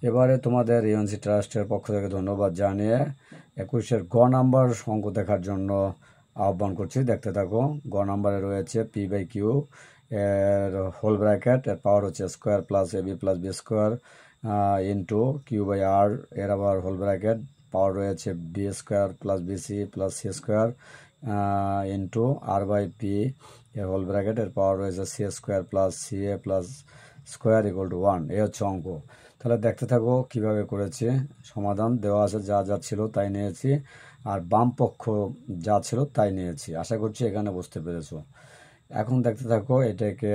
এবারে তোমাদের ইউএনসি ট্রাস্টের পক্ষ থেকে ধন্যবাদ জানিয়ে 21-এর গ নাম্বার অঙ্ক দেখার জন্য আহ্বান করছি। দেখতে থাকো। গ নাম্বারে রয়েছে পি বাই কিউ এর হোল ব্র্যাকেট, এর পাওয়ার হচ্ছে square plus AB plus B square into Q by R, এর আবার হোল ব্র্যাকেট, পাওয়ার রয়েছে B square plus BC plus C square into R by P এর হোল ব্র্যাকেট, এর power রয়েছে C square plus C A plus square equal to 1। এই হচ্ছে অঙ্ক। তাহলে দেখতে থাকো কিভাবে করেছি। সমাধান দেওয়া আছে, যা যা ছিল তাই নিয়েছি, আর বাম পক্ষ যা ছিল তাই নিয়েছি। আশা করছি এখানে বুঝতে পেরেছো। এখন দেখতে থাকো। এটাকে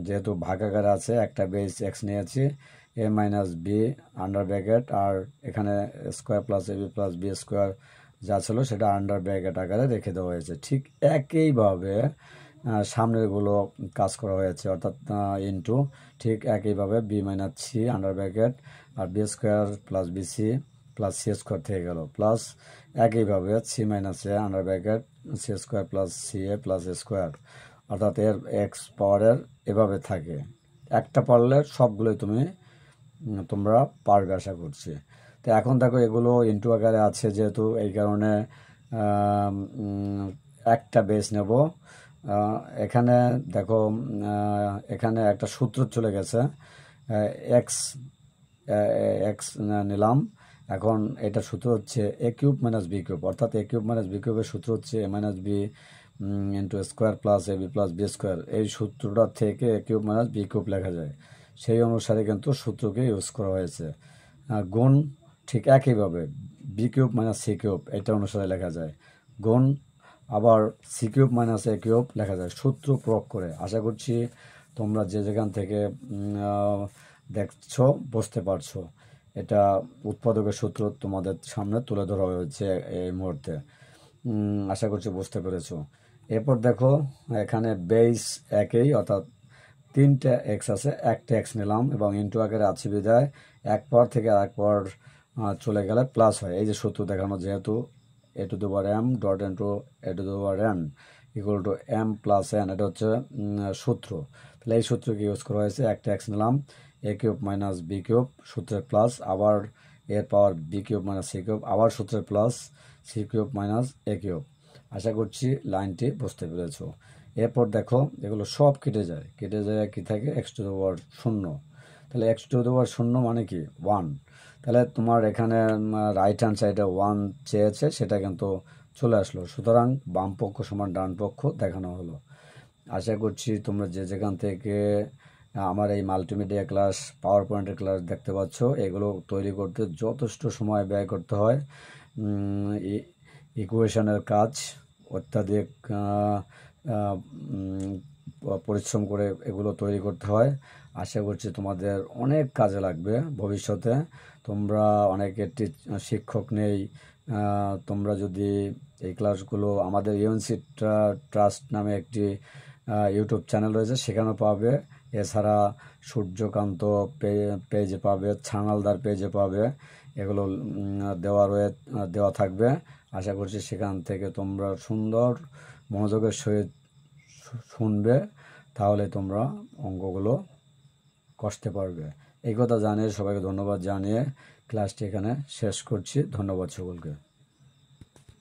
যেহেতু ভাগাকারে আছে, একটা বেস এক্স নিয়েছি, A minus B under bracket, আর এখানে square plus AB plus B square যা ছিল সেটা আন্ডার ব্র্যাকেট আকারে রেখে দেওয়া হয়েছে। ঠিক একইভাবে সামনেরগুলো কাজ করা হয়েছে, অর্থাৎ ইন্টু ঠিক একইভাবে B minus C under bracket আর B square plus BC plus C square থেকে গেল, প্লাস একইভাবে C minus A under bracket C square plus C A plus square, অর্থাৎ এর এক্স পাওয়ারের এভাবে থাকে। একটা পারলে সবগুলোই তোমরা পারবে আশা করছি। তো এখন দেখো এগুলো ইন্টু আকারে আছে যেহেতু, এই কারণে একটা বেস নেব। এখানে দেখো এখানে একটা সূত্র চলে গেছে, এক্স এক্স নিলাম। এখন এটা সূত্র হচ্ছে A cube minus B cube, অর্থাৎ এ কিউব মাইনাস বি কিউবের সূত্র হচ্ছে A minus B into square plus A B plus B square. এই সূত্রটা থেকে A cube minus B cube লেখা যায়, সেই অনুসারে কিন্তু সূত্রকে ইউজ করা হয়েছে। গুণ ঠিক একইভাবে B cube minus C cube এটা অনুসারে লেখা যায়, গুণ আবার C cube minus A cube লেখা যায় সূত্র প্রয়োগ করে। আশা করছি তোমরা যে যেখান থেকে দেখছো বুঝতে পারছো। এটা উৎপাদকের সূত্র তোমাদের সামনে তুলে ধরা হয়েছে এই মুহূর্তে। আশা করছি বুঝতে পেরেছো। এরপর দেখো এখানে বেস একই, অর্থাৎ তিনটে এক্স আছে, একটা এক্স নিলাম এবং ইন্টু আকারে আছে বিধায় এক পর থেকে আরেক পর চলে গেলে প্লাস হয়। এই যে সূত্র দেখানো, যেহেতু A to the power M dot into A to the power N equal to M plus N, এটা হচ্ছে সূত্র। তাহলে এই সূত্রকে ইউজ করা হয়েছে। একটা এক্স নিলাম, A cube minus B cube সূত্রের প্লাস, আবার এর power B cube minus C cube আবার সূত্রের plus C cube minus A cube. আশা করছি লাইনটি বুঝতে পেরেছো। এরপর দেখো এগুলো সব কেটে যায়, কি থাকে এক্স টু দি পাওয়ার 0। তাহলে এক্স টু দি পাওয়ার 0 মানে কি 1। তাহলে তোমার এখানে রাইট হ্যান্ড সাইডে 1 চেয়েছে, সেটা কিন্তু চলে আসলো। সুতরাং বাম পক্ষ সমান ডান পক্ষ দেখানো হলো। আশা করছি তোমরা যে যেখান থেকে আমার এই মাল্টিমিডিয়া ক্লাস পাওয়ার পয়েন্টের ক্লাস দেখতে পাচ্ছ, এগুলো তৈরি করতে যথেষ্ট সময় ব্যয় করতে হয়। ইকুয়েশনের কাজ অত্যাধিক পরিশ্রম করে এগুলো তৈরি করতে হয়। আশা করছি তোমাদের অনেক কাজে লাগবে ভবিষ্যতে। তোমরা অনেকে শিক্ষক নেই, তোমরা যদি এই ক্লাসগুলো আমাদের ইউএনসি ট্রাস্ট নামে একটি ইউটিউব চ্যানেল রয়েছে, সেখানেও পাবে। এছাড়া সূর্যকান্ত পেজে পাবে, ছানালদার পেজে পাবে, এগুলো দেওয়া থাকবে। আশা করছি সেখান থেকে তোমরা সুন্দর মনোযোগের সহিত শুনবে, তাহলে তোমরা অঙ্কগুলো কষতে পারবে। এই কথা জানিয়ে সবাইকে ধন্যবাদ জানিয়ে ক্লাসটি এখানে শেষ করছি। ধন্যবাদ সকলকে।